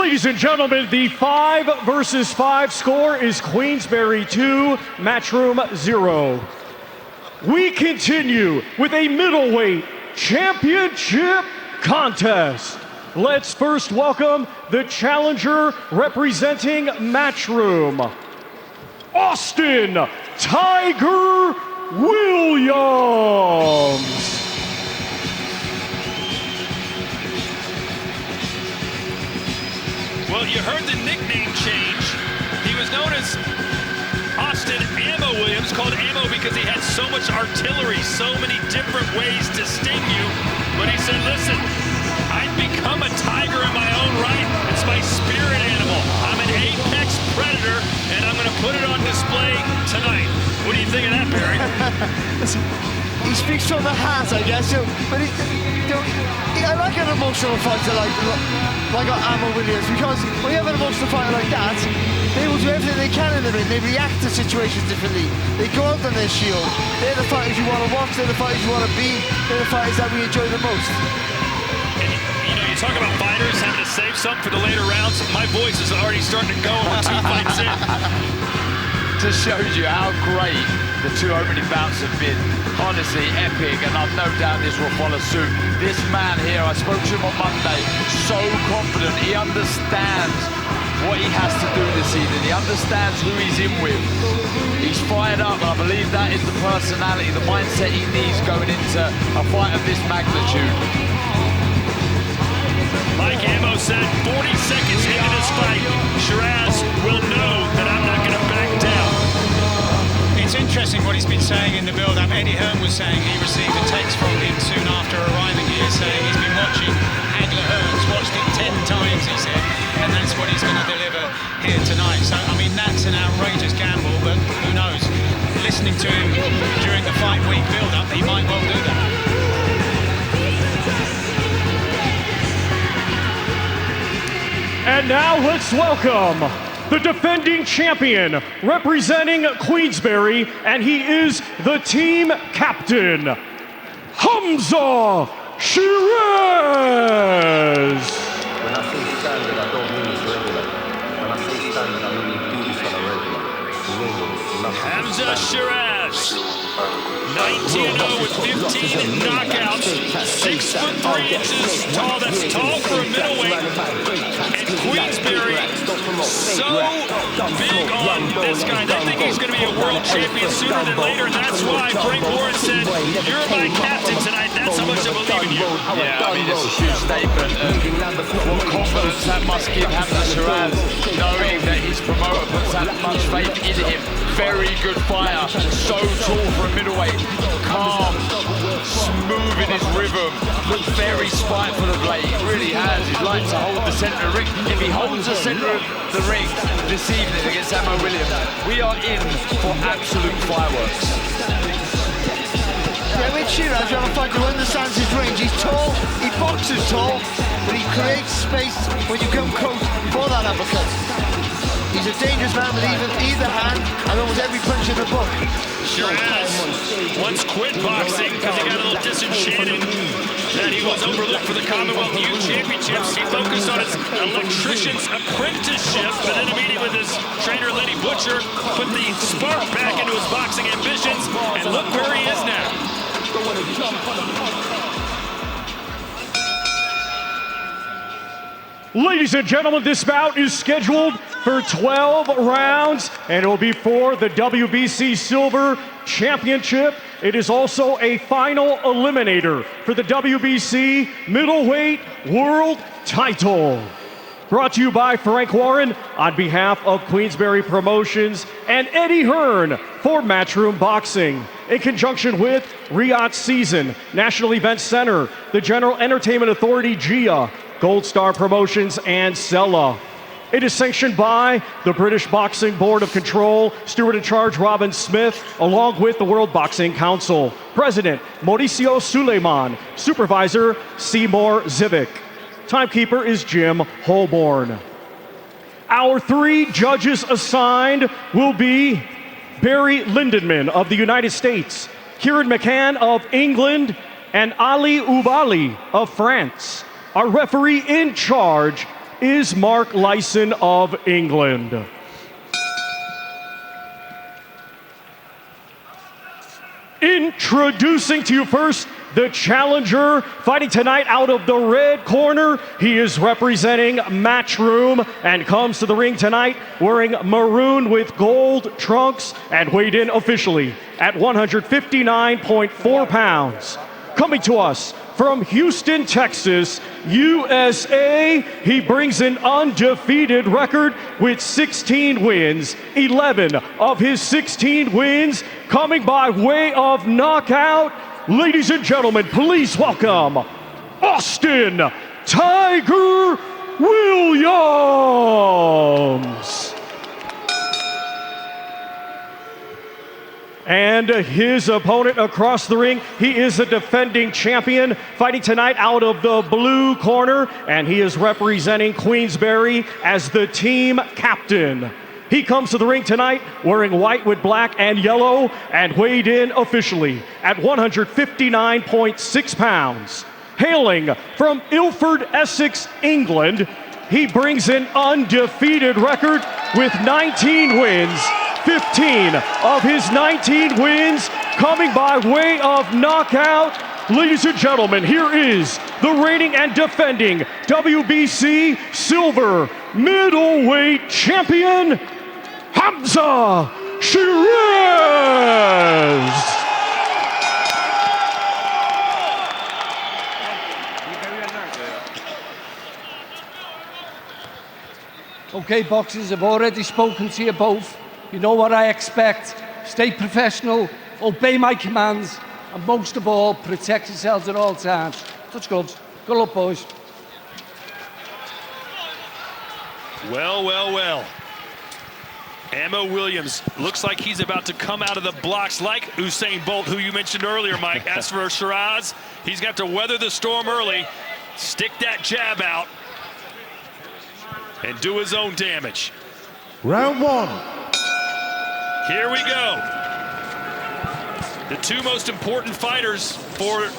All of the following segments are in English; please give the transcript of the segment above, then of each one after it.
Ladies and gentlemen, the 5 versus 5 score is Queensberry 2, Matchroom 0. We continue with a middleweight championship contest. Let's first welcome the challenger representing Matchroom, Austin Tiger Williams. Well, you heard the nickname change. He was known as Austin Ammo Williams, called Ammo because he had so much artillery, so many different ways to sting you. But he said, listen, I've become a tiger in my own right. It's my spirit animal. I'm an apex predator, and I'm going to put it on display tonight. What do you think of that, Barry? He speaks from the heart, I guess. But I like an emotional fighter like Ammo Williams, because when you have an emotional fighter like that, they will do everything they can in the ring. They react to situations differently. They go out on their shield. They're the fighters you want to watch. They're the fighters you want to be. They're the fighters that we enjoy the most. And, you know, you talk about fighters having to save something for the later rounds. My voice is already starting to go when 2 fights in. Just shows you how great the 2 opening bouts have been. Honestly, epic, and I've no doubt this will follow suit. This man here, I spoke to him on Monday, so confident. He understands what he has to do this evening. He understands who he's in with. He's fired up, and I believe that is the personality, the mindset he needs going into a fight of this magnitude. Like Ammo said, 40 seconds into this fight, Sheeraz will know that I'm not going to back down. It's interesting what he's been saying in the build-up. Eddie Hearn was saying he received a text from him soon after arriving here saying he's been watching Hagler Hearns, watched it 10 times, he said, and that's what he's going to deliver here tonight. So, I mean, that's an outrageous gamble, but who knows? Listening to him during the fight week build-up, he might well do that. And now let's welcome the defending champion representing Queensberry, and he is the team captain, Hamzah Sheeraz. When I say standard, I don't mean it's regular. When I say standard, I mean do this on a regular. Hamzah Sheeraz, 19-0 with 15 knockouts, 6'3" tall. That's tall for a middleweight. And Queensberry, so big on this guy. They think he's going to be a world champion sooner than later, and that's why Frank Warren said, you're my captain tonight. That's how much I believe in you. Yeah, I mean, it's a huge statement. What confidence that must give Hamzah Sheeraz, knowing that his promoter puts that much faith in him. Very good fighter, so tall for a middleweight, calm, smooth in his rhythm, looked very spiteful of late. He really has. He'd like to hold the centre of the ring. If he holds the centre of the ring this evening against Ammo Williams, we are in for absolute fireworks. Yeah, with Sheeraz, you have a fighter who understands his range. He's tall, he boxes tall, but he creates space when you come close for that uppercut. He's a dangerous man with either hand and almost every punch in the book. Sheeraz once quit boxing because he got a little disenchanted that he was overlooked for the Commonwealth Youth Championships. He focused on his electrician's apprenticeship, but in a meeting with his trainer, Lenny Butcher, put the spark back into his boxing ambitions, and look where he is now. Ladies and gentlemen, this bout is scheduled for 12 rounds, and it will be for the WBC Silver Championship. It is also a final eliminator for the WBC Middleweight World Title. Brought to you by Frank Warren on behalf of Queensberry Promotions and Eddie Hearn for Matchroom Boxing, in conjunction with RIYADH Season, National Event Center, the General Entertainment Authority, GIA, Gold Star Promotions, and Sella. It is sanctioned by the British Boxing Board of Control, Steward in Charge Robin Smith, along with the World Boxing Council. President Mauricio Suleiman, Supervisor Seymour Zivic. Timekeeper is Jim Holborn. Our 3 judges assigned will be Barry Lindenman of the United States, Kieran McCann of England, and Ali Ubali of France. Our referee in charge, is Mark Lyson of England. Introducing to you first, the challenger, fighting tonight out of the red corner. He is representing Matchroom and comes to the ring tonight wearing maroon with gold trunks and weighed in officially at 159.4 pounds. Coming to us from Houston, Texas, USA, he brings an undefeated record with 16 wins. 11 of his 16 wins coming by way of knockout. Ladies and gentlemen, please welcome Austin Tiger Williams. And his opponent across the ring, he is a defending champion, fighting tonight out of the blue corner, and he is representing Queensberry as the team captain. He comes to the ring tonight wearing white with black and yellow and weighed in officially at 159.6 pounds. Hailing from Ilford, Essex, England, he brings an undefeated record with 19 wins. 15 of his 19 wins coming by way of knockout. Ladies and gentlemen, here is the reigning and defending WBC Silver Middleweight Champion, Hamzah Sheeraz. Okay, boxers, I've already spoken to you both. You know what I expect. Stay professional, obey my commands, and most of all, protect yourselves at all times. Touch gloves. Good luck, boys. Well, well, well. Emma Williams looks like he's about to come out of the blocks like Usain Bolt, who you mentioned earlier, Mike. As for Sheeraz, he's got to weather the storm early, stick that jab out, and do his own damage. Round one. Here we go. The two most important fighters for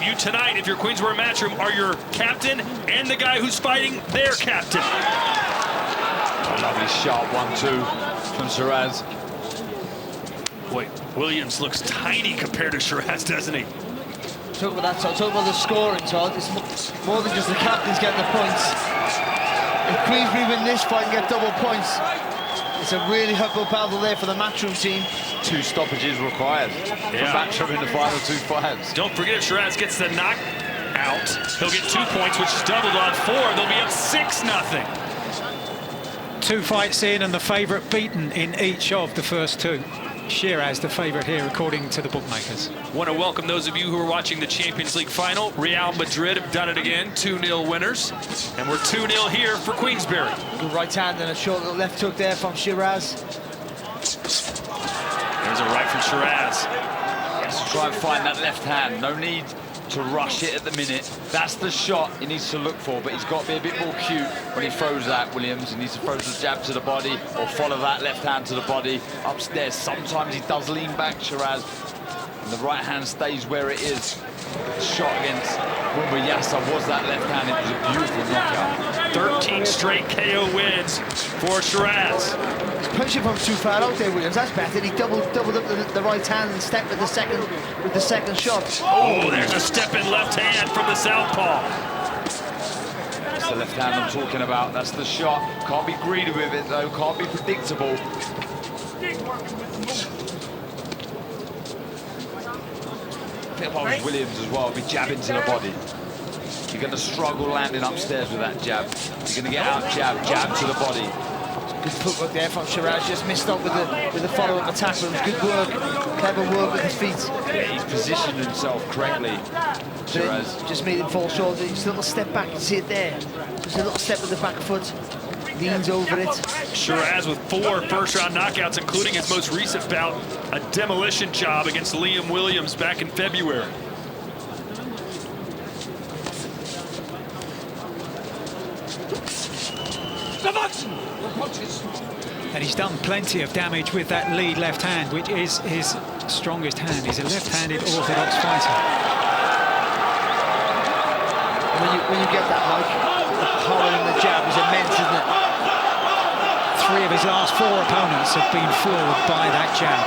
you tonight, if you're Queensberry Matchroom, are your captain and the guy who's fighting their captain. A lovely sharp 1-2 from Sheeraz. Boy, Williams looks tiny compared to Sheeraz, doesn't he? Talk about that, Todd. Talk about the scoring, Todd. It's more than just the captains getting the points. If Queensberry win this fight and get double points, it's a really hopeful battle there for the Matchroom team. 2 stoppages required for Matchroom in the final 2 fights. Don't forget, if Sheeraz gets the knockout, he'll get 2 points, which is doubled on 4. They'll be up 6-0. 2 fights in and the favourite beaten in each of the first 2. Sheeraz the favourite here, according to the bookmakers. Want to welcome those of you who are watching the Champions League final. Real Madrid have done it again, 2-0 winners. And we're 2-0 here for Queensberry. Good right hand and a short little left hook there from Sheeraz. There's a right from Sheeraz. Has to try and find that left hand. No need to rush it at the minute. That's the shot he needs to look for, but he's got to be a bit more cute when he throws that, Williams. He needs to throw the jab to the body or follow that left hand to the body upstairs. Sometimes he does lean back, Sheeraz, and the right hand stays where it is. Shot against Yasa was that left hand. It was a beautiful knockout. 13 straight KO wins for Sheeraz. He's punching from too far out there, Williams. That's better. He doubled up the right hand and stepped with the second shot. Oh, there's a step in left hand from the southpaw. That's the left hand I'm talking about. That's the shot. Can't be greedy with it though. Can't be predictable. I think if I was Williams as well, I'd be jabbing to the body. You're going to struggle landing upstairs with that jab. You're going to get out, jab to the body. Good footwork there from Sheeraz. Just missed up with the follow-up attack. But it was good work, clever work with his feet. Yeah, he's positioned himself correctly, Sheeraz. Just made him fall short. Just a little step back. You see it there. Just a little step with the back foot. Leans over it. Sheeraz with 4 first-round knockouts, including his most recent bout, a demolition job against Liam Williams back in February. And he's done plenty of damage with that lead left hand, which is his strongest hand. He's a left-handed orthodox fighter. When you get that, Mike, the power in the jab is immense, isn't it? 3 of his last 4 opponents have been floored by that jab.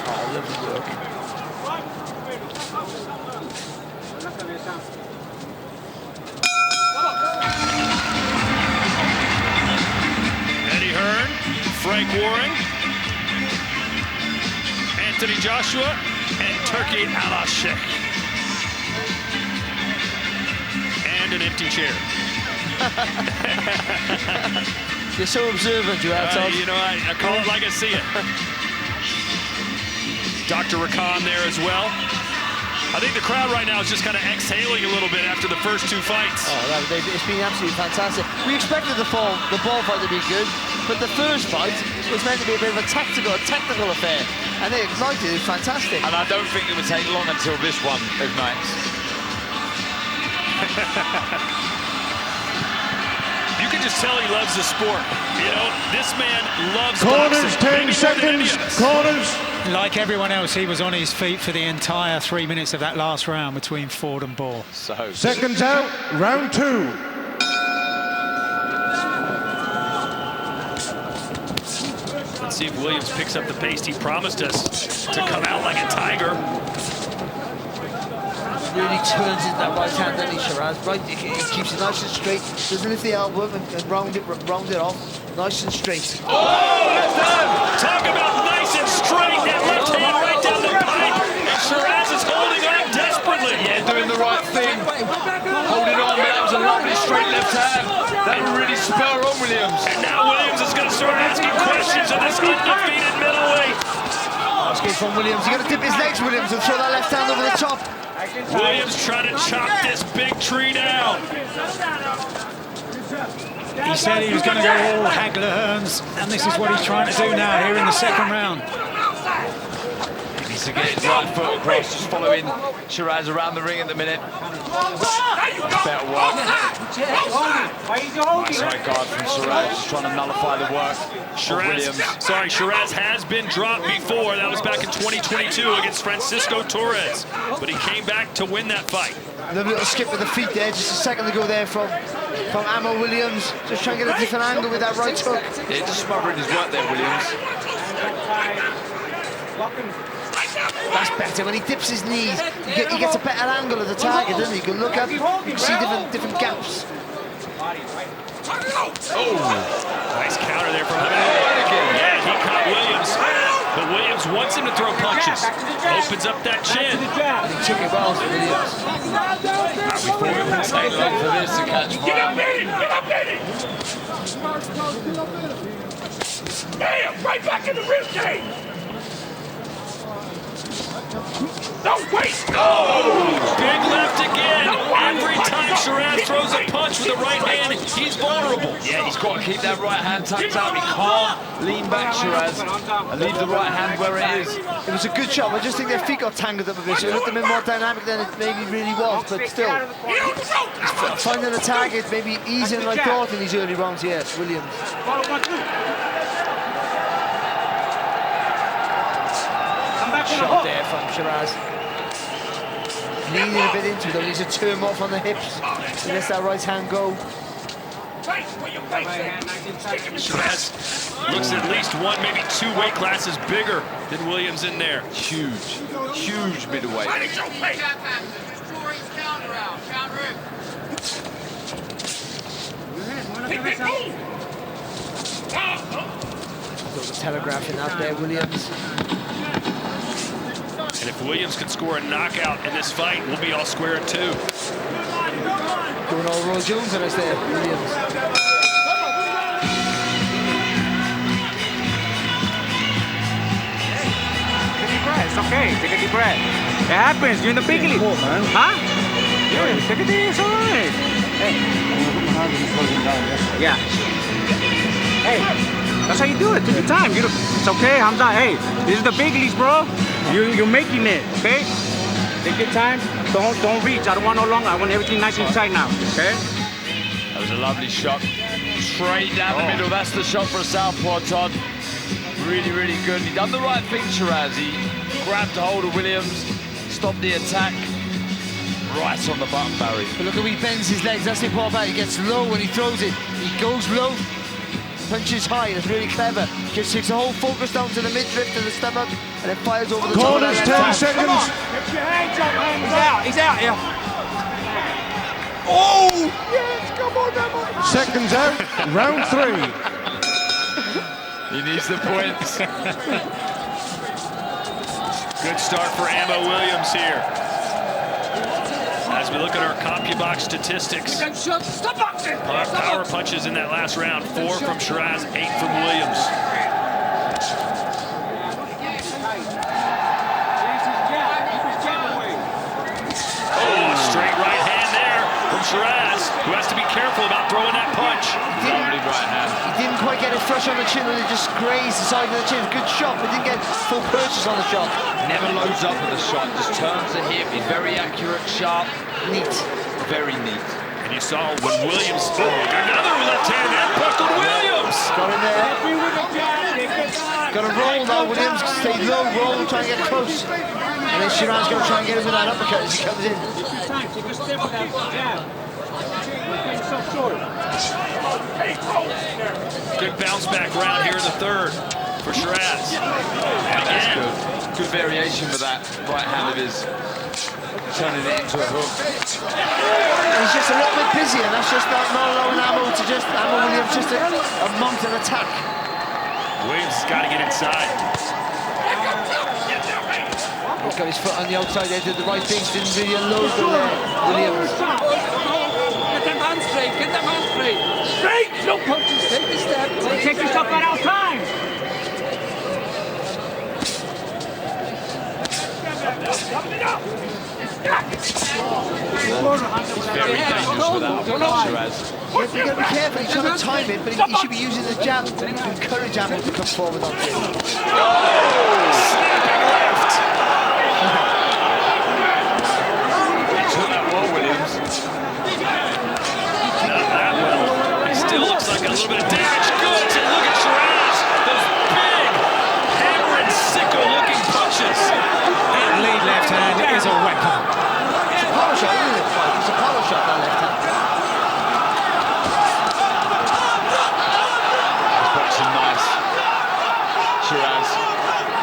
Oh, lovely work. Eddie Hearn, Frank Warren, Anthony Joshua, and Turki Al-Sheikh. And an empty chair. You're so observant, you are, Todd. You know, I call it like I see it. Dr. Rakan there as well. I think the crowd right now is just kind of exhaling a little bit after the first 2 fights. Oh, it's been absolutely fantastic. We expected the ball fight to be good, but the first fight was meant to be a bit of a technical affair, and they ignited it. Fantastic. And I don't think it would take long until this one ignites. You can just tell he loves the sport. You know, this man loves Corners, boxing. 10 seconds. Corners. Like everyone else, he was on his feet for the entire 3 minutes of that last round between Ford and Ball. So Seconds out, round 2. Let's see if Williams picks up the pace. He promised us to come out like a tiger. Really turns into that right hand, doesn't he, Sheeraz? Right, he keeps it nice and straight, doesn't lift the elbow and round it off, nice and straight. Oh, left hand! Talk about nice and straight. That left hand right down the pipe. And Sheeraz is holding on desperately. yeah, doing the right thing. Holding on, but that was a lovely straight left hand. That would really spur on Williams. And now Williams is going to start asking questions of this undefeated middleweight. Nice game from Williams. You got to dip his legs, Williams, and throw that left hand over the top. Williams trying to chop this big tree down. He said he was going to go all Hagler Hearns, and this is what he's trying to do now here in the second round. He needs to get his right foot across, just following Sheeraz around the ring at the minute. Better work. Nice high guard from Sheeraz, just trying to nullify the work of Williams. Sheeraz has been dropped before. That was back in 2022 against Francisco Torres. But he came back to win that fight. Another little skip with the feet there, just a second ago there from Ammo Williams. Just trying to get a different angle with that right hook. Yeah, just smothering his work there, Williams. That's better. When he dips his knees, he gets a better angle of the target, doesn't he? You can look up, you can see different gaps. Oh, nice counter there from him. Yeah, he caught Williams. But Williams wants him to throw punches. Opens up that chin. And he took it well, Williams. We thought it would take long for this to catch fire. Bam! Right back in the rib cage! No, wait! Oh! Big left again. Every time Sheeraz throws a punch with the right hand, he's vulnerable. Yeah, he's got to keep that right hand tucked up. He can't lean back, Sheeraz, and leave the right hand where it is. It was a good shot. I just think their feet got tangled up a bit. So it looked a bit more dynamic than it maybe really was, but still. He's finding the target maybe easier than I thought in these early rounds, yes, Williams. Shot there from Sheeraz. Leaning a bit into it, though. He needs to turn off on the hips. He lets that right hand go. Sheeraz looks at least one, maybe 2 weight classes bigger than Williams in there. Huge, huge middleweight. Sort of telegraphing out there, Williams. And if Williams can score a knockout in this fight, we'll be all square at 2. Going all Roy Jones on us there, Williams. Take a deep breath. It's okay. Take a deep breath. It happens. You're in the big league. Huh? Yeah. Take a deep. It's all right. Hey. Yeah. Hey. That's how you do it. Take your time. It's okay, Hamzah. Hey, this is the big leagues, bro. You're making it, okay? Take your time. Don't reach. I don't want no longer. I want everything nice and tight now, okay? That was a lovely shot. Straight down the middle. That's the shot for a southpaw, Todd. Really, really good. He done the right thing, Sheeraz. He grabbed hold of Williams, stopped the attack. Right on the button, Barry. But look how he bends his legs. That's the important part. He gets low when he throws it. He goes low, punches high. That's really clever. Just takes the whole focus down to the midriff, to the stomach, and then fires over the top. Corners, 10 seconds. Get your hands up, man. He's out, yeah. Oh! Yes, come on, Emma. Seconds out, round 3. He needs the points. Good start for Emma Williams here. As we look at our CompuBox statistics, power punches in that last round. 4 from Sheeraz, 8 from Williams. Oh, straight right hand there from Sheeraz, who has to be careful about throwing that punch. Lovely right hand. He didn't quite get it flush on the chin, and it just grazed the side of the chin. Good shot, but didn't get full purchase on the shot. Never loads up with the shot, just turns the hip. He's very accurate, sharp, Neat. very neat. And you saw when Williams, another left hand impact on Williams. Got in there. Got to roll now, Williams. Stay low, roll, try and get close. And then Sheeraz going to try and get him with that uppercut as he comes in. Good bounce back round here in the third for Sheeraz. And again, Good variation with that right hand of his, turning it into a hook. And he's just a little bit busy, and that's just not allowing Ammo Williams just a mount an attack. Williams has got to get inside. He's got his foot on the outside edge of the right things, didn't really unload Williams. Get them hands straight, get them hands straight. Straight! No punches, take a step. Take yourself out of time. It's very dangerous with that uppercut, Sheeraz. You've got to be careful, he's trying to time it, but he should be using the jab to encourage Ammo to come forward on him. Snapping left. Took that well, Williams. Not that well. He still looks like a little bit of damage goods. And look at Sheeraz. Those big, hammer and sickle looking punches. That lead left hand is a weapon. It's a power shot, isn't it? It's a power shot, that left hand. Boxing nice. Sheeraz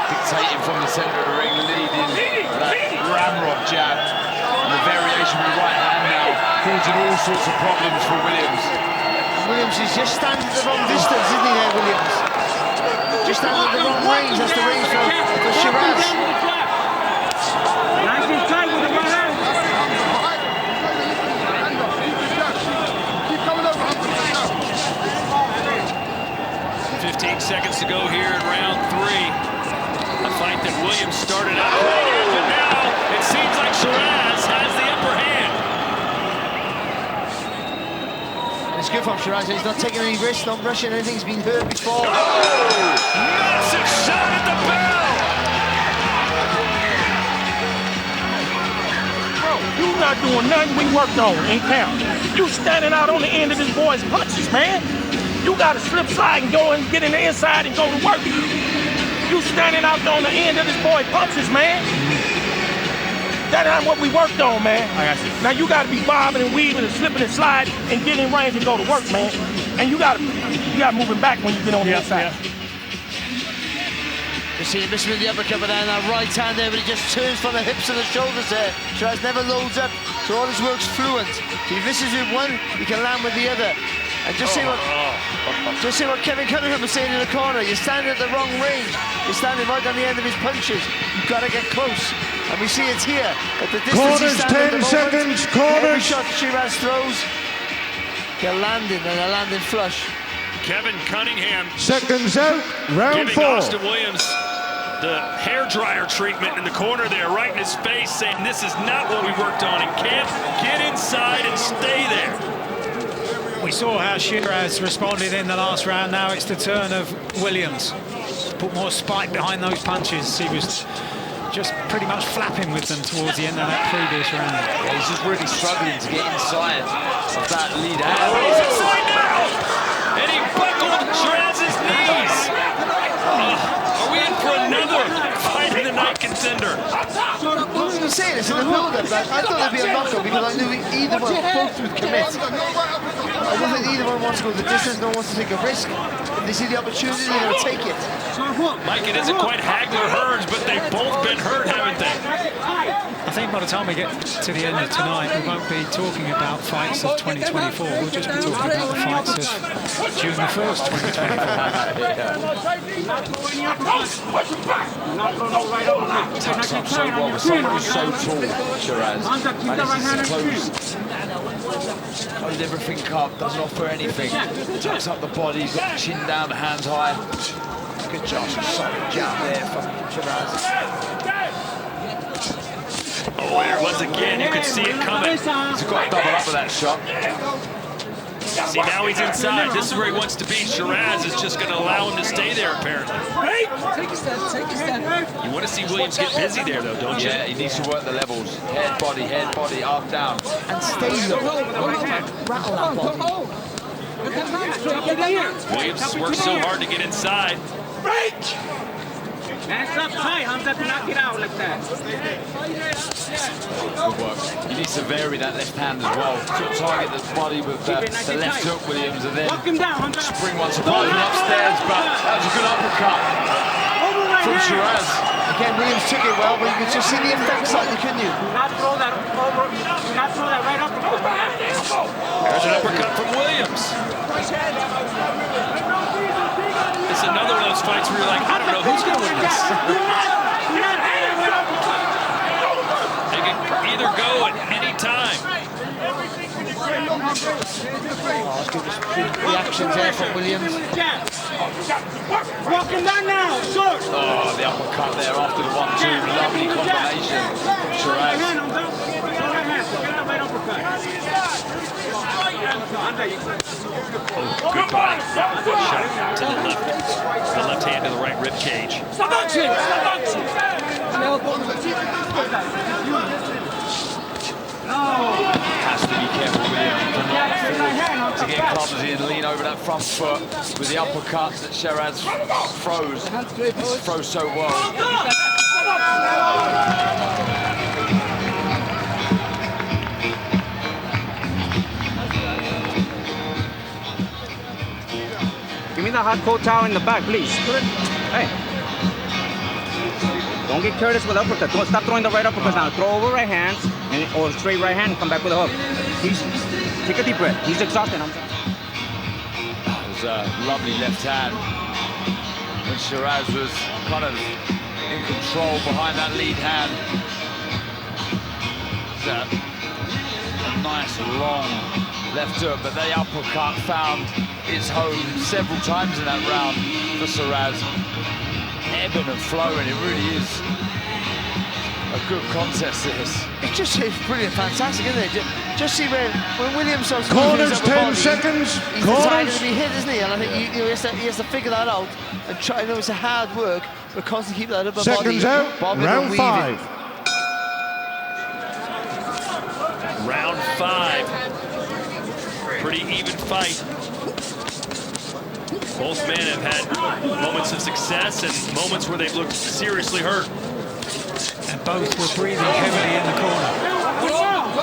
dictating from the centre of the ring, leading that ramrod jab. And the variation with the right hand now, causing all sorts of problems for Williams. Williams is just standing at the wrong distance, isn't he there, Williams? Just standing at the wrong range, that's the range for Sheeraz. Nice and tight with the right hand. 15 seconds to go here in round 3. A fight that Williams started out great, but now it seems like Sheeraz has the upper hand. It's good from Sheeraz, he's not taking any risks, not rushing anything, he's been hurt before. Oh! Massive shot at the bell! Bro, you not doing nothing we worked on in camp. You standing out on the end of this boy's punches, man. You gotta slip slide and go and get in the inside and go to work. You standing out on the end of this boy's punches, man. That ain't what we worked on, man. I got you. Now you gotta be bobbing and weaving and slipping and sliding and get in range and go to work, man. And you gotta moving back when you get on the inside. You see him missing with the uppercut, but then that right hand there, but he just turns from the hips and the shoulders there. Sheeraz never loads up, so all his work's fluent. If he misses with one, he can land with the other. And just see what Kevin Cunningham was saying in the corner. You're standing at the wrong range. You're standing right on the end of his punches. You've got to get close. And we see it here. At the distance Corners, he's standing 10 seconds, corners. Every shot Sheeraz throws, he'll land in, and he'll land in flush. Kevin Cunningham Seconds out, round giving 4. Austin Williams the hairdryer treatment in the corner there, right in his face, saying this is not what we worked on in camp. Get inside and stay there. We saw how Sheeraz responded in the last round. Now it's the turn of Williams. Put more spike behind those punches. He was just pretty much flapping with them towards the end of that previous round. Yeah, he's just really struggling to get inside of that lead Oh, hand. he's inside now! And he buckled Sheeraz's knees. Oh. contender. I was going to say this in the build-up. I thought there'd be a knockout because I knew either one, both would commit. I don't think either one wants to go the distance, no one wants to take a risk. If they see the opportunity, they're going to take it. Mike, it isn't quite Hagler-Hearns, but they've both been hurt, haven't they? I think by the time we get to the end of tonight, we won't be talking about fights of 2024. We'll just be talking about the fights of June the 1st, 2024. Tucks up so well. Someone who's so tall, Sheeraz. Manages to close everything up, doesn't offer anything. Tucks up the body, he's got the chin down, the hands high. Good job, solid jab there from Sheeraz. Oh, there it was again. You could see it coming. He's got to double up with that shot. See, now he's inside. This is where he wants to be. Sheeraz is just going to allow him to stay there, apparently. Take a step. You want to see Williams get busy there, though, don't you? Yeah, he needs to work the levels. Head, body, up, down. And stay low. Rattle that body. Williams works so hard to get inside. Hands up high, Hamzah, to knock it out like that. Good work. He needs to vary that left hand as well. To target the body with the left hook, Williams, and then spring one surprising upstairs, but that was a good uppercut from Sheeraz. Again, Williams took it well, but you could just see the effects slightly, couldn't you? Not throw that right up. There's an uppercut from Williams. It's another one of those fights where you're like, I don't know who's going to win this. They can either go at any time. Oh, good reactions there from Williams. Walking down now, short. Oh, the uppercut there after the 1-2. Lovely combination from Sheeraz. Oh, good body. Shot to the left. The left hand to the right rib cage. Has to be careful with him. He cannot afford to get clumsy and lean over that front foot with the uppercut that Sheeraz throws. He throws so well. Give me the hot cold towel in the back, please. Hey. Don't get careless with uppercut. Don't stop throwing the right uppercut now. Throw over right hands or straight right hand and come back with a hook. Take a deep breath. He's exhausted. That was a lovely left hand when Sheeraz was kind of in control behind that lead hand. A nice long left hook, but the uppercut found its home several times in that round for Sheeraz. Ebbing and flowing, it really is a good contest, this. It's just brilliant, fantastic, isn't it? Just see when Williams starts Corners, 10 seconds. He's decided to be hit, isn't he? And I think he has to figure that out and try. I know it's a hard work, but constantly keep that upper body. Seconds out, round 5. Round 5. Pretty even fight. Both men have had moments of success and moments where they've looked seriously hurt. And both were breathing heavily in the corner.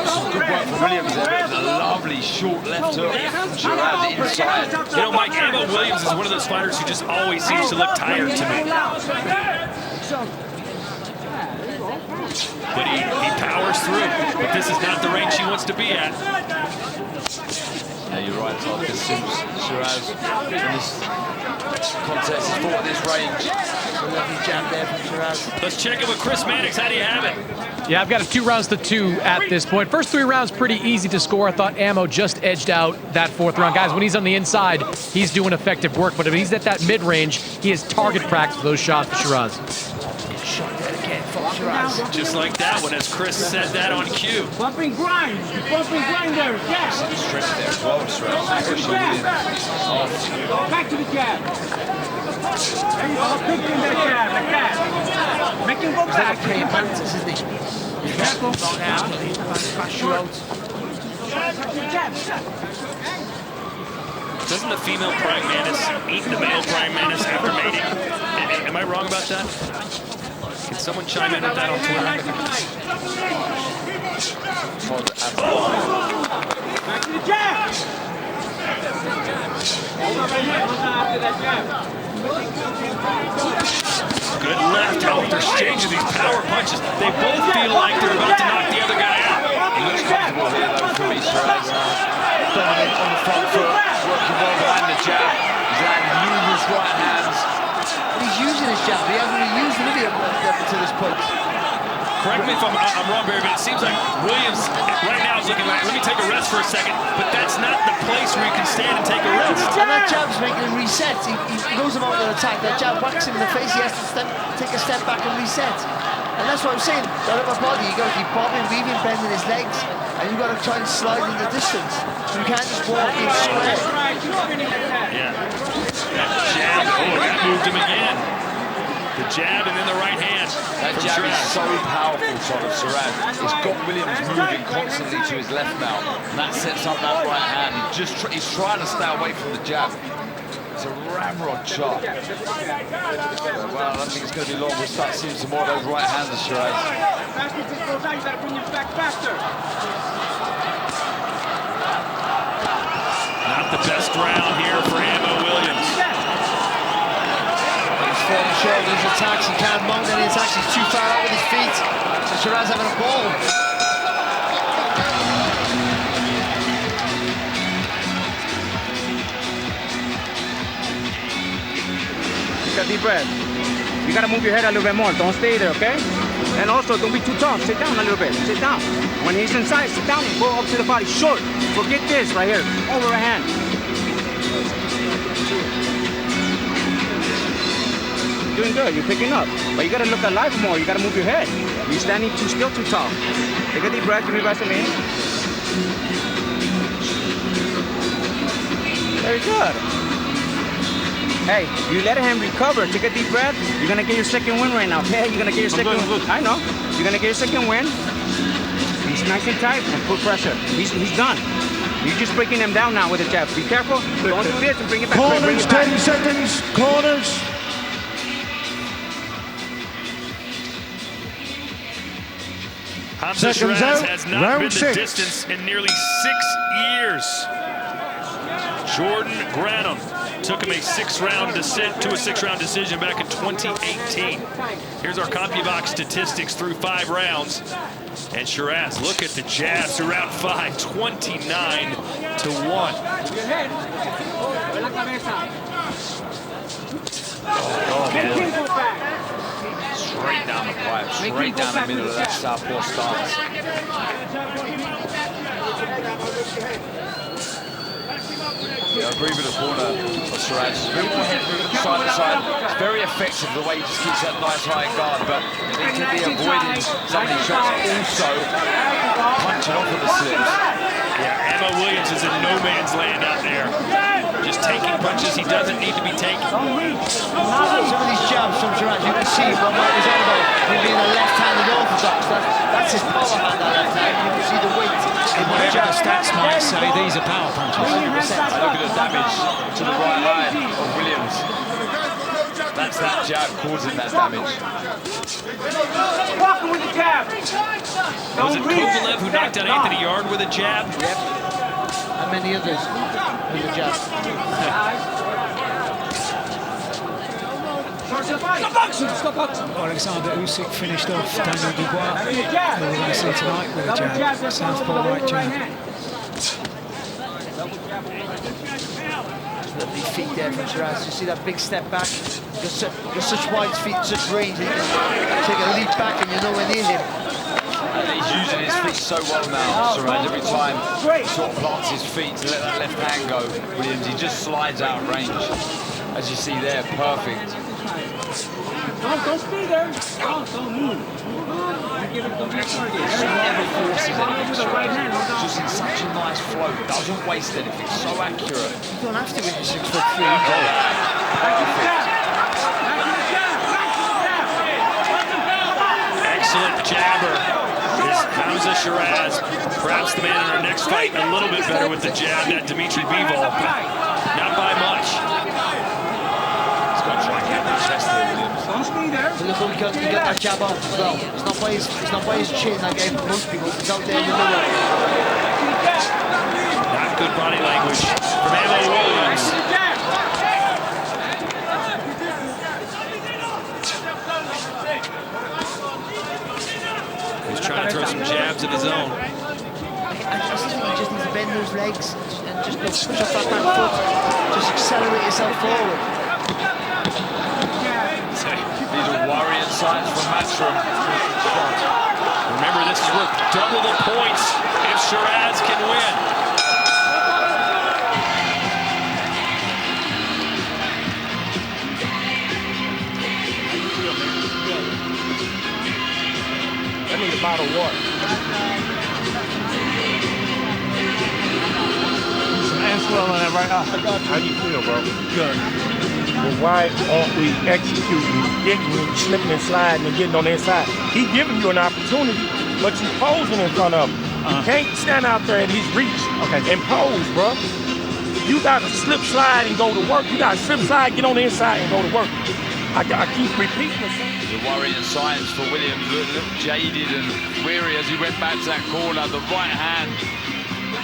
Some good work from Williams there. A lovely short left hook from Sheeraz inside. You know, Mike, Ammo Williams is one of those fighters who just always seems to look tired to me. But he powers through. But this is not the range he wants to be at. Yeah, you're right, Todd. This suits Sheeraz in this contest. He's fought at this range. A lovely jab there from Sheeraz. Let's check in with Chris Mannix. How do you have it? Yeah, I've got a 2-2 at this point. First 3 rounds pretty easy to score. I thought Ammo just edged out that 4th round. Guys, when he's on the inside, he's doing effective work. But if he's at that mid-range, he has target practice for those shots for Sheeraz. Shot there again from Sheeraz. Just like that one, as Chris said that on cue. Bumping grind there, yeah. Strength there as well, Sheeraz. Back to the jab. There you go, pick in that jab, like that. Make him go back. He's playing mantis, isn't he? Careful. Long out, bash you out. Doesn't the female praying mantis eat the male praying mantis after mating? Am I wrong about that? Can someone chime in with that on Twitter? Back to the jab. Good left. How they're exchanging these power punches. They both feel like they're about to knock the other guy out. He looks comfortable here, though, for me, Sheeraz. Dominant on the front foot, working well behind the jab. He's landing numerous right hands. He's using his jab. He hasn't really used the video to this point. Correct me if I'm wrong, Barry, but it seems like Williams right now is looking like, let me take a rest for a second, but that's not the place where you can stand and take a rest. And that jab's making him reset. He goes about to attack. That jab whacks him in the face. He has to take a step back and reset. And that's what I'm saying. That upper body, you got to keep bobbing, weaving, bending his legs, and you got to try and slide in the distance. You can't just walk in square. Yeah. That jab, that moved him again. The jab and then the right hand. That jab is so powerful, Thomas Sheeraz. It's got Williams moving constantly to his left now. And that sets up that right hand. He's trying to stay away from the jab. It's a ramrod shot. Well, I don't think it's going to be long. We'll start seeing some more of those right hands, Sheeraz. Not the best round here for Hamzah Williams. Falling shoulders, attacks, he can't mount any attacks, he's too far out with his feet. So Sheeraz having a ball. Take a deep breath. You gotta move your head a little bit more. Don't stay there, okay? And also, don't be too tough. Sit down a little bit. Sit down. When he's inside, sit down and go up to the body. Short. Forget this right here. Over a hand. Doing good, you're picking up. But you gotta look alive more, you gotta move your head. You're standing too still, too tall. Take a deep breath, give me Vaseline. Very good. Hey, you let him recover, take a deep breath. You're gonna get your second win right now, okay? You're gonna get your second win. I know. You're gonna get your second win. He's nice and tight and put pressure. He's done. You're just breaking him down now with a jab. Be careful, don't do this and bring it back. Corners, bring it back. 10 seconds, corners. Hamzah Sheeraz has not been the distance in nearly 6 years. Jordan Granum took him to a six-round decision back in 2018. Here's our CompuBox statistics through 5 rounds. And Sheeraz, look at the jabs through round 5, 29-1. Straight down the pipe, straight down the middle of that southpaw stance. Yeah, I agree with the corner of Sheeraz. Just a bit more head movement side to side. It's very effective the way he just keeps that nice high guard, but he needs to be avoiding some of these shots. Also, punching off of the slips. Yeah, Hamzah Williams is in no man's land out there. Just taking punches he doesn't need to be taking. Some of these jabs from Sheeraz, you can see what Mike was on about him being a left-handed orthodox. That's his power hand, that left hand. You can see the weight. Whatever the stats might say, these are power punches. 100%. Look at the damage to the right eye of Williams. That's that jab causing that damage. Walking with the jab. Was it Kovalev who knocked out Anthony Yarde with a jab? Yep. And many others with the jab. Stop boxing! Stop boxing! Alexander Usyk finished off Daniel Dubois, who we're going to see tonight with a jab, southpaw right jab. Lovely feet there from Sheeraz. You see that big step back? Got such wide feet, such range. He can take a leap back and you're nowhere near him. He's using his feet so well now, Sheeraz. Every time he sort of plants his feet to let that left hand go, Williams, he just slides out of range. As you see there, perfect. Don't stay there. Don't move. Never forces anything, Sheeraz. Just in such a nice flow, doesn't waste anything, so accurate. You don't have to win 6'3". Perfect. Excellent jabber is Hamzah Sheeraz. Perhaps the man in our next fight a little bit better with the jab, that Dimitri Bivol. Not by much. He's got to try and get that chest here, Williams. Don't stay there. Look how got that jab out as well. It's not by his chin like most people. It's out there in the middle. Not good body language from Hamzah Williams. He's trying to throw some jabs of his own. I just think you just need to bend those legs and just push off that back foot. Just accelerate yourself forward. These are warrior signs from Matchroom. Remember, this is worth double the points if Sheeraz can win. I need a bottle of water. Swell on that right eye. How you feel, bro? Good. Well, why aren't we executing, getting, slipping and sliding and getting on the inside? He giving you an opportunity, but you posing in front of him. You can't stand out there at his reach and pose, bro. You got to slip, slide, and go to work. You got to slip, slide, get on the inside, and go to work. I keep repeating this. The worrying signs for Williams, look jaded and weary as he went back to that corner. The right hand,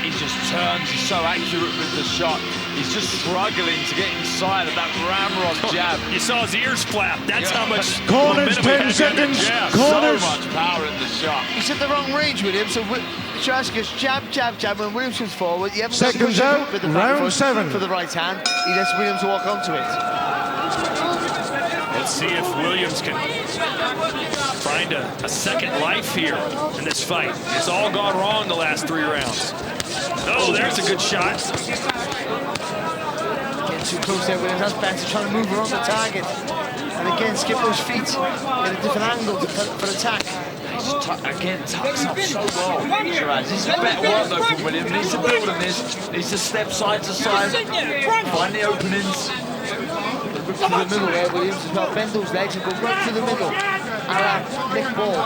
he just turns, he's so accurate with the shot. He's just struggling to get inside of that ramrod jab. You saw his ears flap. That's how much Corners, 10 seconds. Corners. So much power in the shot. He's at the wrong range with him, so Sheeraz gets jab, jab, jab. When Williams comes forward, you haven't Seconds out, with the back round foot 7. for the right hand. He lets Williams walk onto it. Let's see if Williams can find a second life here in this fight. It's all gone wrong the last 3 rounds. Oh, there's a good shot. Getting too close there, Williams. That's Benson trying to move around the target. And again, skip those feet. Get a different angle for attack. Again, tucks up so well, Sheeraz. This is better work though from Williams. Needs to build on this. Needs to step side to side. Find the openings. Look to the middle there, Williams as well. Bend those legs and go right to the middle. Nick Ball.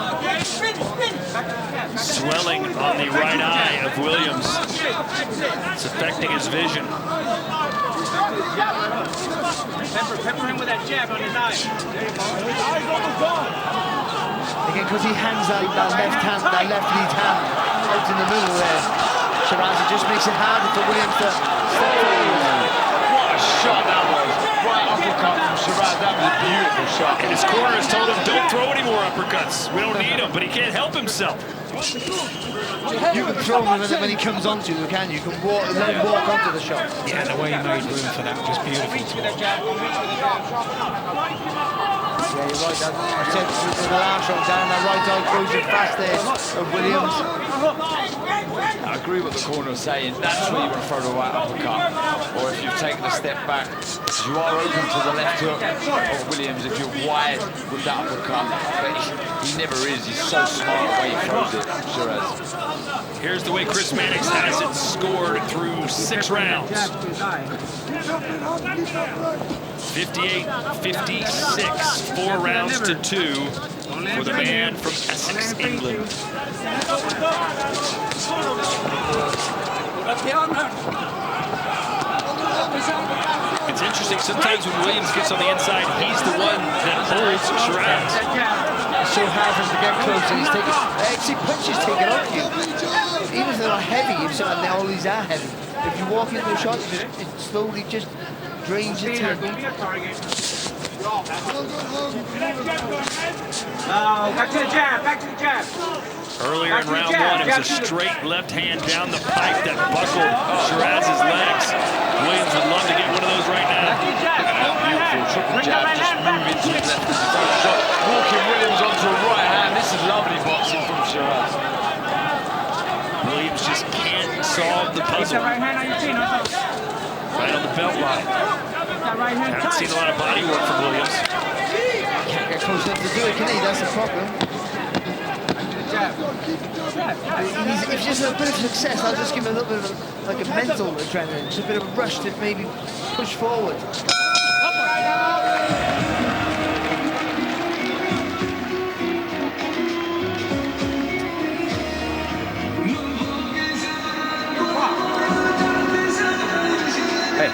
Swelling on the right eye of Williams. It's affecting his vision. Pepper him with that jab on his eye. Again, because he hangs that left hand, that left lead hand out in the middle there. Sheeraz, it just makes it harder for Williams to step forward. What a shot that was. Right uppercut from Sheeraz. That was a beautiful shot. And his corner has told him, don't throw any more uppercuts. We don't need him, but he can't help himself. You can throw him when he comes onto you, can you? You can let him walk onto the shot. Yeah, the way he made room for that was beautiful. Yeah, you're right. I said the last shot down that right eye closing fast there of Williams. I agree with the corner saying that's where you want to throw the right uppercut. Or if you've taken a step back, you are open to the left hook of Williams if you're wide with that uppercut. But he never is. He's so smart the way he throws it, Sheeraz. Here's the way Chris Mannix has it scored through 6 rounds. 58-56, 4 rounds to 2 for the man from Essex, England. It's interesting, sometimes when Williams gets on the inside, he's the one that holds Sheeraz. It's so hard for him to get close, and he's taking... See, punches take it off you. Even if they're not heavy, and all these are heavy. If you walk into a shot, it slowly just drains your tackle. Back to the jab, back to the jab. Earlier in round 1, it was a straight left hand down the pipe that buckled Sheeraz's legs. Williams would love to get one of those right now. Beautiful triple jab, just move into his left shot. Walking Williams onto a right hand. This is lovely boxing from Sheeraz. Williams just can't solve the puzzle. Right on the belt line. Haven't seen a lot of body work from Williams. Can't get close enough to do it, can he? That's the problem. If he's just a bit of success, I'll just give him a little bit of a mental adrenaline, just a bit of a rush to maybe push forward. Hey,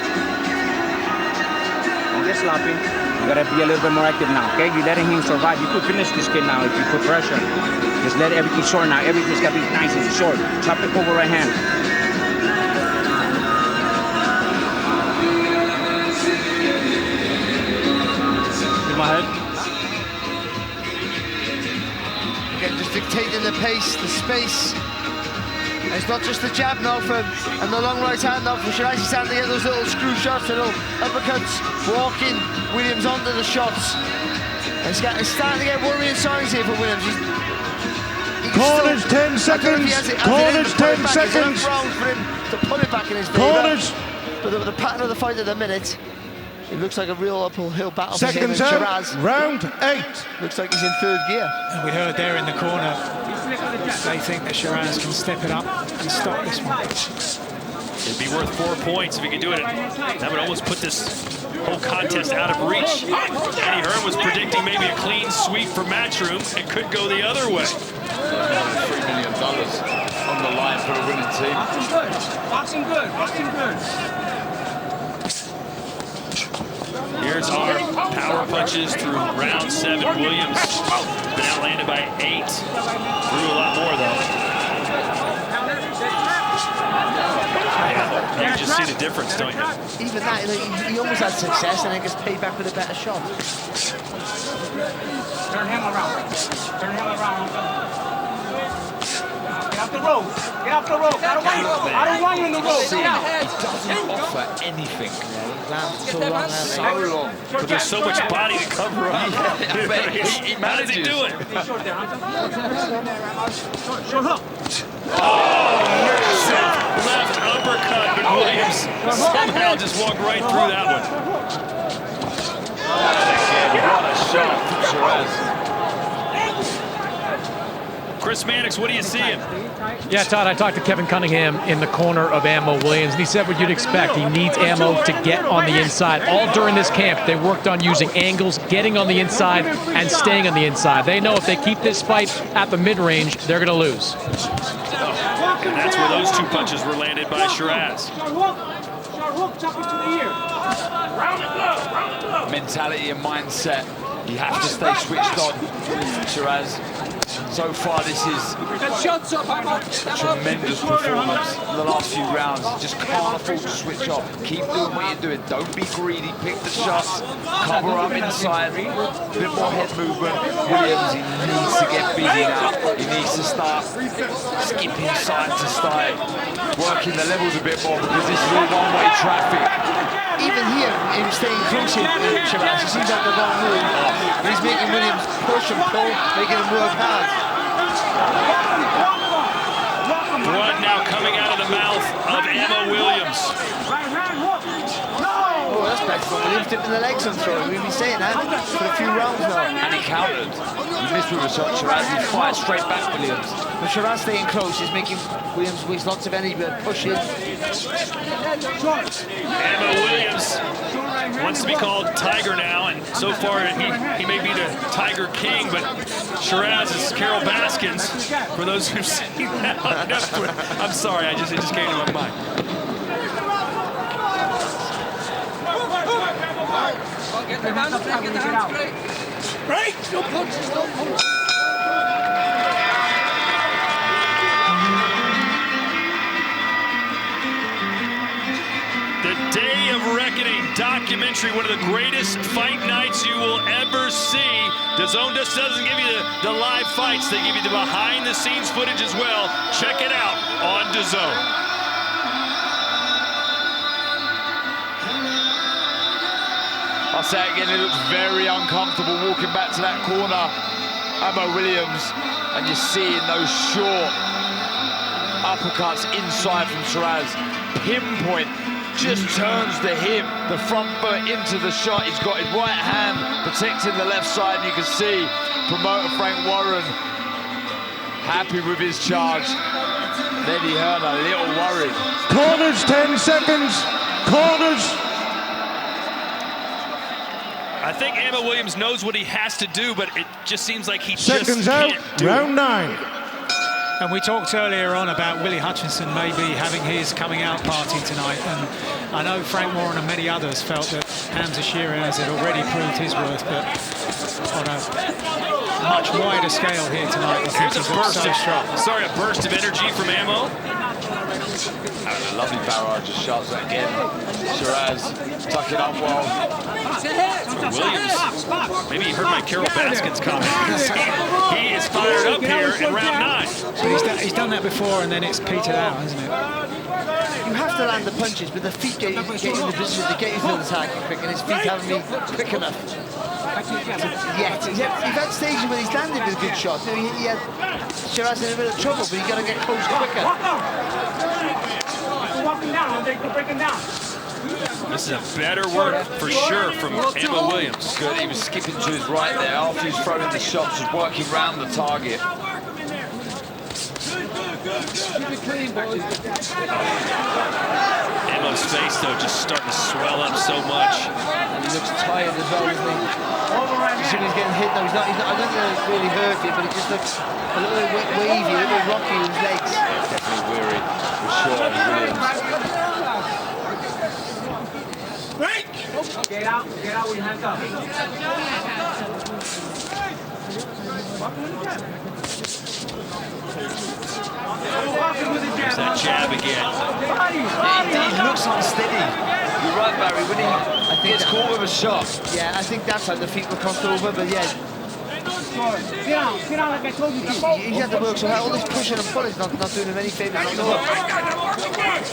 don't get sloppy. You gotta be a little bit more active now, okay? You're letting him survive. You could finish this kid now if you put pressure. Just let everything short now. Everything's got to be nice and short. Chop it over right hand. In my head. Again, just dictating the pace, the space. And it's not just the jab now from, and the long right hand now from Sheeraz. He's starting to get those little screw shots, the little uppercuts, walking Williams onto the shots. And it's starting to get worrying signs here for Williams. Corners, 10 seconds. Corners, 10 seconds. For him to put it back in his favor. Corners. But the pattern of the fight at the minute, it looks like a real uphill battle for him and Seconds out. Sheeraz. Round 8. Looks like he's in third gear. And we heard there in the corner, they think that Sheeraz can step it up and stop this one. It'd be worth 4 points if he could do it. That would almost put this whole contest out of reach. Eddie Hearn was predicting maybe a clean sweep for Matchroom. It could go the other way. $3 million on the line for a winning team. Boxing good, boxing good. Here's our power punches through round 7. Williams has been outlanded by 8. Threw a lot more, though. Yeah, you can just see the difference, don't you? Even that, he almost had success and then gets paid back with a better shot. Turn him around. Turn him around. Get off the road. Get off the road. I don't want you in the road. He doesn't offer anything. So long. But there's so much body to cover up. How does he do it? Oh, left uppercut, but Williams somehow just walked right through that one. What a shot from Sheeraz. Chris Mannix, what do you see him? Yeah, Todd, I talked to Kevin Cunningham in the corner of Ammo Williams, and he said what you'd expect. He needs Ammo to get on the inside. All during this camp, they worked on using angles, getting on the inside, and staying on the inside. They know if they keep this fight at the mid-range, they're going to lose. And that's where those 2 punches were landed by Sheeraz. Mentality and mindset. You have to stay switched on, Sheeraz. So far, this is a tremendous performance in the last few rounds. You just can't afford to switch off. Keep doing what you're doing. Don't be greedy. Pick the shots. Cover up inside. A bit more head movement. Williams, he needs to get busy now. He needs to start skipping side to side, working the levels a bit more because this is all one-way traffic. Even here, him staying close in Sheeraz, he seems like the wrong move. He's making Williams push and pull, making him work hard. Blood now coming out of the mouth of Ammo Williams. Oh, that's spiteful. Williams dipping the legs and throwing. We've been saying that for a few rounds now. And he countered. He missed with a shot. Sheeraz, he fired straight back Williams. But Sheeraz staying close is making Williams waste lots of energy, but pushing. Ammo Williams wants to be called Tiger now, and so far he may be the Tiger King, but Sheeraz is Carol Baskins, for those who've seen that on Netflix. I'm sorry, it just came to my mind. Get the hands straight, get the hands straight. Right? No punches, no punches. The Day of Reckoning documentary, one of the greatest fight nights you will ever see. DAZN just doesn't give you the live fights, they give you the behind-the-scenes footage as well. Check it out on DAZN. I'll say it again, it looks very uncomfortable walking back to that corner. Ammo Williams, and you're seeing those short uppercuts inside from Sheeraz. Pinpoint, just turns the hip, the front foot into the shot. He's got his right hand protecting the left side, and you can see promoter Frank Warren happy with his charge. Eddie Hearn a little worried. Corners, 10 seconds. Corners. I think Ammo Williams knows what he has to do, but it just seems like he Seconds just out, can't do round it. 9. And we talked earlier on about Willie Hutchinson maybe having his coming out party tonight, and I know Frank Warren and many others felt that Hamzah Sheeraz had already proved his worth, but on a much wider scale here tonight. Here's a burst of energy from Ammo. A lovely barrage of shots again. Sheeraz tucking up well. Williams, maybe he heard my Carol Baskins comment. He is fired up here in round 9. But he's done that before, and then it's petered out, hasn't it? You have to land the punches, but the feet get in the position to get you to the target quick, and his feet haven't been quick enough. Yet. He's had stages where he's landed with a good shot. He had Sheeraz in a bit of trouble, but he's got to get close quicker. This is a better work for sure from Ammo Williams. Good, he was skipping to his right there after he's throwing the shots, was working round the target. Ammo's face, though, just starting to swell up so much. And he looks tired as well, doesn't he? You see he's getting hit, though. I don't think it's really hurt him, but it just looks a little bit wavy, a little bit rocky with his legs. Definitely weary, for sure, Williams. Get out with your hands up. There's that jab again. He looks unsteady. You're right, Barry, when he gets caught with a shot. Yeah, I think that's how the feet were crossed over, but yeah. Get out like I told you. He's had to work so hard. All this pushing and pulling is not doing him any favours at all.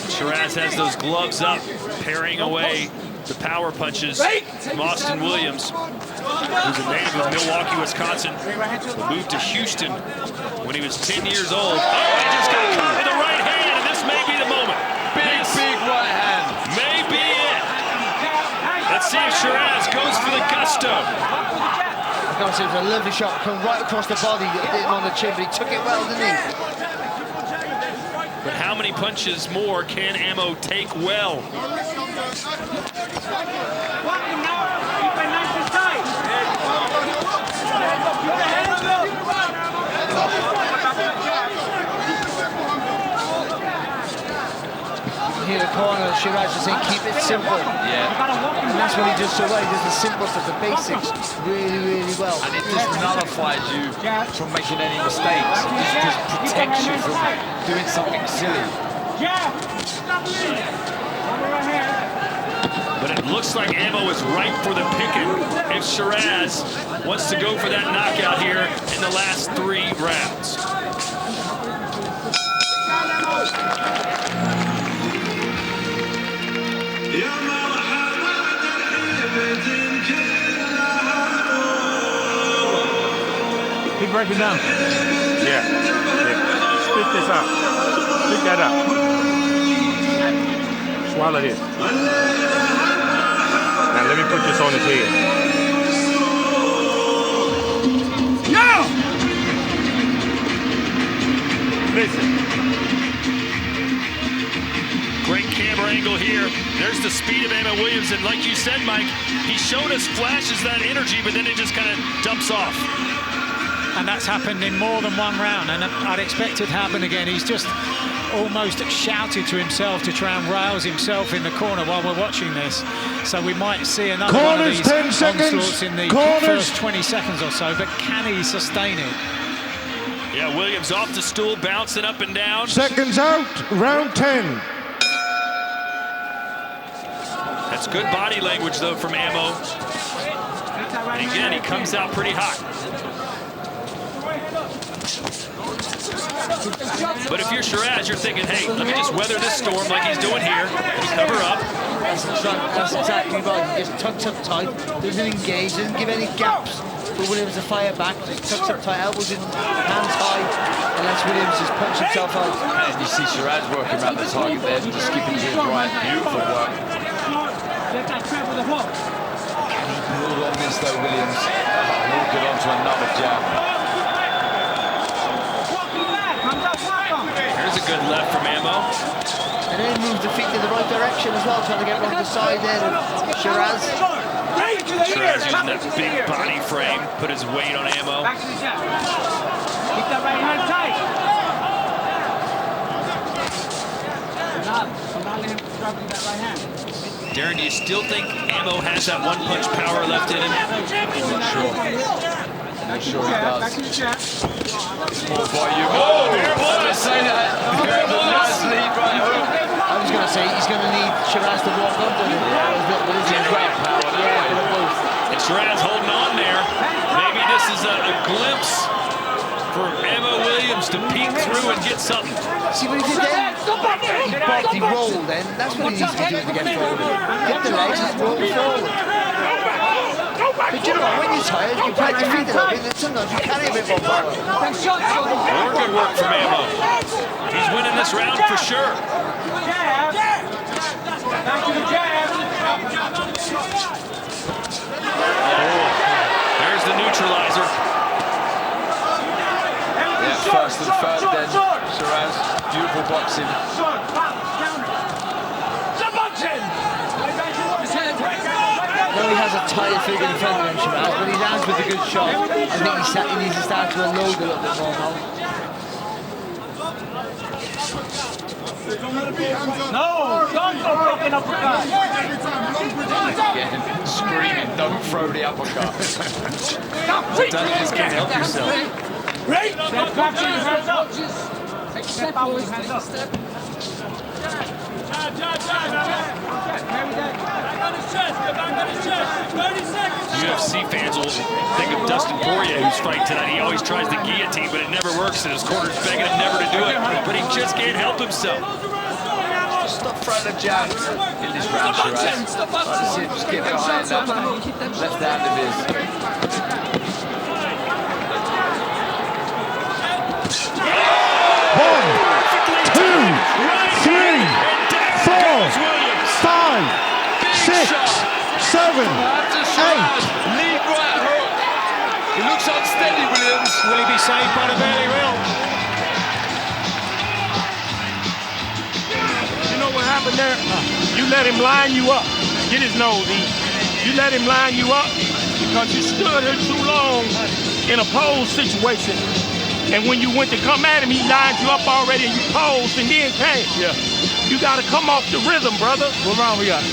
Shiraz has those gloves up, parrying away the power punches from Austin Williams, who's a native of Milwaukee, Wisconsin, who moved to Houston when he was 10 years old. Oh, he just got caught with the right hand, and this may be the moment. Big right hand. May be it. Let's see if Shiraz goes for the gusto. I can't say it was a lovely shot, come right across the body, hit him on the chin, but he took it well, didn't he? But how many punches more can Ammo take well? Here the corner, Sheeraz is saying keep it simple. Yeah. And that's what he does so well. He does the simple stuff, the basics, really well. And it just nullifies you from making any mistakes. It just protects you from doing something silly. But it looks like Ammo is ripe for the picking if Shiraz wants to go for that knockout here in the last 3 rounds. He break it down. Yeah. Spit this out. Spit that out. Swallow this. Now let me put this on his head. No! Listen. Great camera angle here. There's the speed of Ammo Williams, and like you said, Mike, he showed us flashes of that energy, but then it just kind of dumps off. And that's happened in more than one round, and I'd expect it to happen again. He's just almost shouted to himself to try and rouse himself in the corner while we're watching this. So we might see another one of these onslaughts in the first 20 seconds or so, but can he sustain it? Yeah, Williams off the stool, bouncing up and down. Seconds out, round 10. That's good body language, though, from Ammo. And again, he comes out pretty hot. But if you're Sheeraz, you're thinking, hey, let me just weather this storm like he's doing here. Cover up. That's exactly right. He just tucks up tight, doesn't engage, doesn't give any gaps for Williams to fire back. Just tucks up tight, elbows in, hands high, and lets Williams just punch himself out. And you see Sheeraz working around the target there, just skipping to his right. Beautiful work. Can he build on this though, Williams? He'll get on to another jab. Here's a good left from Ammo. And then moves the feet in the right direction as well, trying to get around the side there of Sheeraz. Sheeraz using that big body frame, put his weight on Ammo. Keep that right hand tight. Darren, do you still think Ammo has that one-punch power left in him? I'm sure he does. It's more by you. Oh, there it was! Say that. Nice lead right hook. I was going to say he's going to need Sheeraz to walk under it. Great power. And Sheeraz holding on there. Maybe this is a glimpse for Ammo Williams to peek through and get something. See what he did then? He bobbed, he rolled then. That's what he needs to be doing to get forward. Get the legs and roll forward. But you know what, when you're tired, you plant your feet a little bit, and sometimes you carry a bit more power. More good work from Ammo. He's winning this round for sure. Back to the jab. There's the neutralizer. Yeah, first and third then. Sheeraz, beautiful boxing. Now he has a tired figure in front of him, Sheeraz, but he lands with a good shot. I think he needs to start to unload a little bit more now. No, don't go fucking uppercut. Again, screaming, don't throw the uppercut. Just can't help yourself. Right? Step back to his hands up. Take a step out with his hands up. UFC fans will think of Dustin Poirier, who's fighting tonight. He always tries the guillotine, but it never works, and his corner's begging him never to do it. But he just can't help himself. Stop throwing the jabs in this round, Sheeraz. Just get behind that left hand of his. 7, 8. Lead right hook. He looks unsteady, Williams. Will he be saved by the bell? He will. You know what happened there? You let him line you up. Get his nose easy. You let him line you up because you stood here too long in a pose situation. And when you went to come at him, he lined you up already and you posed and then came. Yeah. You got to come off the rhythm, brother. What round we got?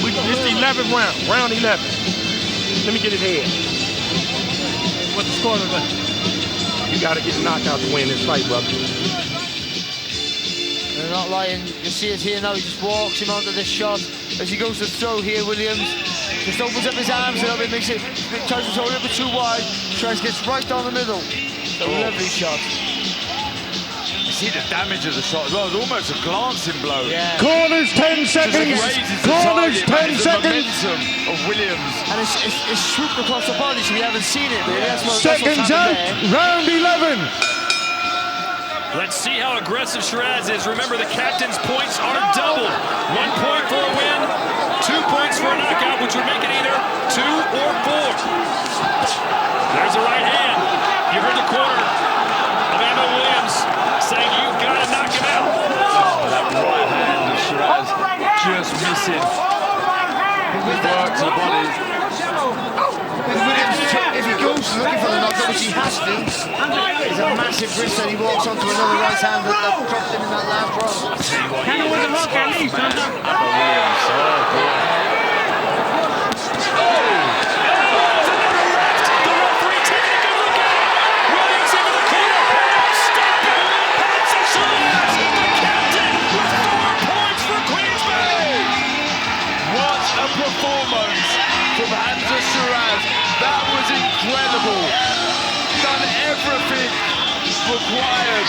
This is the 11th round, round 11. Let me get his head. What's the score look like? You got to get a knockout to win this fight, brother. They're not lying. You see it here now. He just walks him onto this shot. As he goes to throw here, Williams just opens up his arms a little bit, makes it, tries to throw a little bit too wide. Sheeraz gets right down the middle. A lovely shot. You see the damage of the shot as well. It's almost a glancing blow. Yeah. Corners 10 seconds. Corners 10 seconds. Of Williams. And it's swooped across the body, so we haven't seen it. Really. Seconds out. Round 11. Let's see how aggressive Sheeraz is. Remember, the captain's points are doubled. 1 point for a win, 2 points for a knockout, which would make it either 2 or 4. There's a right hand. You heard the corner of Ammo Williams saying, you've got to knock him out. Oh, that right hand of Sheeraz just missing. Good work to the body. If he goes looking for the knockout, which he has to, it's a massive risk that he walks onto another right hand that dropped him in that last round. Kind of with the hook at least, huh? Ammo Williams, oh boy. Performance from Hamzah Sheeraz. That was incredible. Done everything required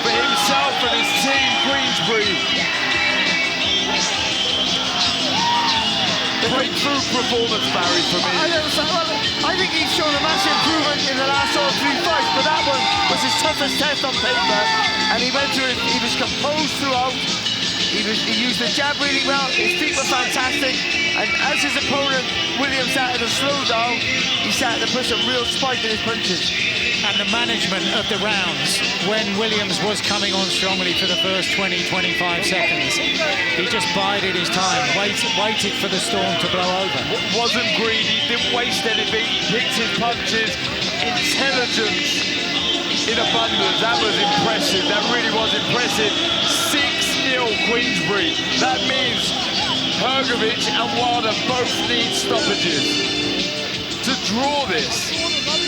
for himself and his team, Queensbury. Breakthrough performance, Barry, for me. I think he's shown a massive improvement in the last 3 fights, but that one was his toughest test on paper, and he went through it. He was composed throughout. He used the jab really well. His feet were fantastic. And as his opponent, Williams, started to slow down, he started to put some real spike in his punches. And the management of the rounds, when Williams was coming on strongly for the first 20-25 seconds, he just bided his time, waited for the storm to blow over. Wasn't greedy, didn't waste anything, picked his punches, intelligence in abundance. That was impressive, that really was impressive. 6 nil Queensbury. That means Hrgovic and Wilder both need stoppages to draw this.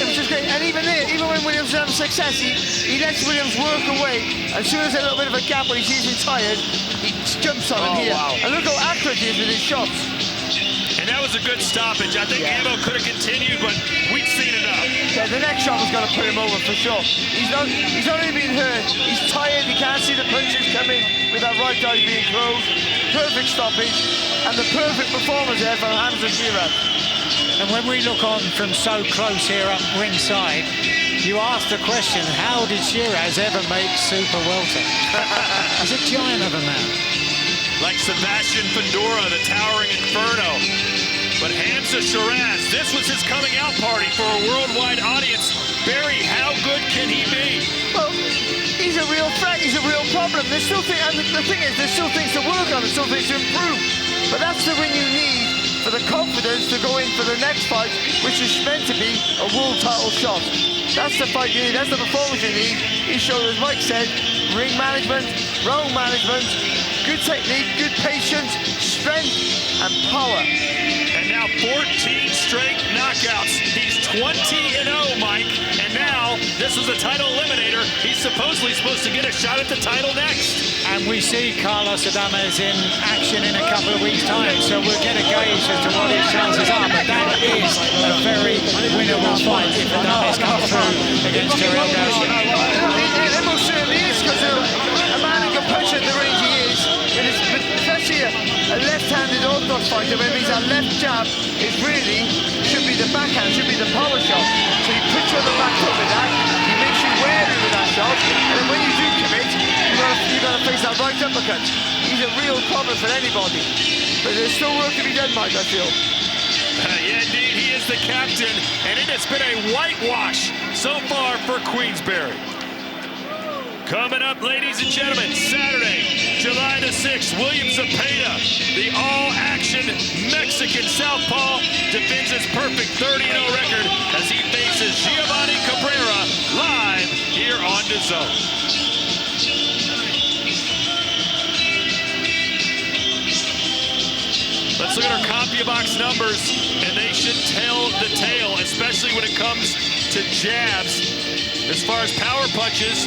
Which is great, and even there, even when Williams is having success, he lets Williams work away. As soon as there's a little bit of a gap when he sees him tired, he jumps on him here. Wow. And look how accurate he is with his shots. And that was a good stoppage. I think Ammo could have continued, but we'd seen enough. Yeah, the next shot was going to put him over for sure. He's not only been hurt, he's tired, he can't see the punches coming with that right eye being closed. Perfect stoppage, and the perfect performance there from Hamzah Sheeraz. And when we look on from so close here up ringside, you ask the question, how did Sheeraz ever make super welter? He's a giant of a man. Like Sebastian Fundora, the towering inferno. But Hamzah Sheeraz, this was his coming out party for a worldwide audience. Barry, how good can he be? Well, he's a real threat, he's a real problem. There's still and the thing is, there's still things to work on, there's still things to improve. But that's the win you need for the confidence to go in for the next fight, which is meant to be a world title shot. That's the fight you need, that's the performance you need. He showed, as Mike said, ring management, round management, good technique, good patience, strength and power. And now 14 straight knockouts. He's 20-0, Mike. And now, this was a title eliminator. He's supposedly supposed to get a shot at the title next. And we see Carlos Adames in action in a couple of weeks' time, so we'll get a gauge as to what his chances are. But that is a very winnable fight if Adames comes through against Terrell Dowson. It most certainly is, because a man who can punch at the range he is, especially a left-handed orthodox fighter, where it means that left jab is really, should be the backhand, should be the power shot. So he puts you on the back foot with that, he makes you wary with that shot, and then when you do commit, you've got to face that right uppercut. He's a real problem for anybody. But there's still work to be done, Mike, I feel. Yeah, indeed, he is the captain, and it has been a whitewash so far for Queensbury. Coming up, ladies and gentlemen, Saturday, July the 6th, William Zepeda, the all-action Mexican southpaw, defends his perfect 30-0 record as he faces Giovanni Cabrera live here on DAZN. Let's look at our CompuBox numbers, and they should tell the tale, especially when it comes to jabs. As far as power punches,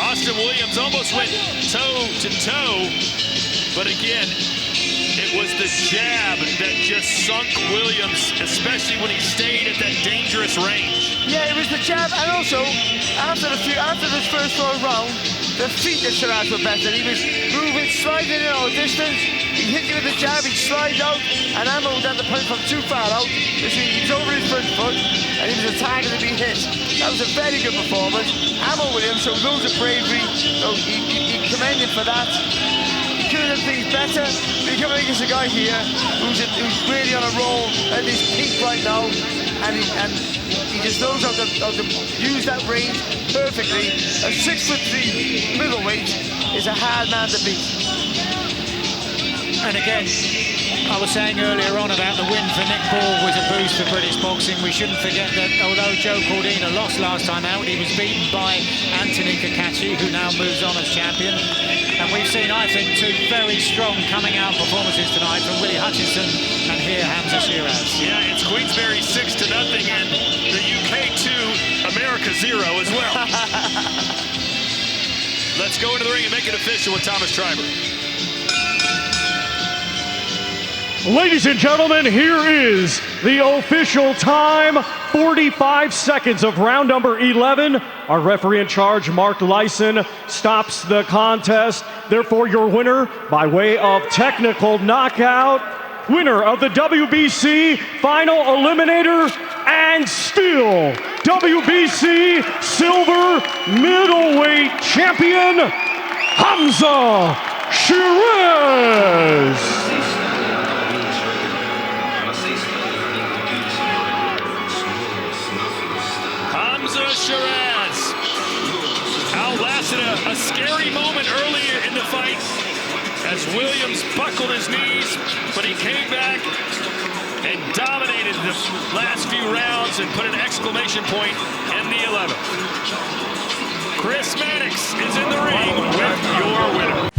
Austin Williams almost went toe-to-toe, but again, it was the jab that just sunk Williams, especially when he stayed at that dangerous range. Yeah, it was the jab, and also, after this first round, the feet of Sheeraz were better. He was moving, sliding in out of distance. He hit you with the jab, he'd slide out, and Ammo had the punch from too far out. He was over his front foot, and he was attacking to be hit. That was a very good performance. Ammo Williams showed loads of bravery. So he commended for that. He could have done things better, but you're coming against a guy here who's really on a roll at his peak right now, and he just knows how to use that range perfectly. A 6'3" middleweight is a hard man to beat. And again, I was saying earlier on about the win for Nick Ball was a boost for British boxing. We shouldn't forget that although Joe Cordina lost last time out, he was beaten by Anthony Kakachi, who now moves on as champion. And we've seen, I think, two very strong coming out performances tonight from Willie Hutchinson and here Hamzah Sheeraz. Yeah, it's Queensbury 6-0 and the UK 2, America 0 as well. Let's go into the ring and make it official with Thomas Schreiber. Ladies and gentlemen, here is the official time. 45 seconds of round number 11. Our referee in charge, Mark Lyson, stops the contest. Therefore, your winner by way of technical knockout, winner of the WBC Final Eliminator, and still WBC Silver Middleweight Champion, Hamzah Sheeraz. Hamzah Sheeraz outlasted a scary moment earlier in the fight as Williams buckled his knees, but he came back and dominated the last few rounds and put an exclamation point in the 11th. Chris Mannix is in the ring with your winner.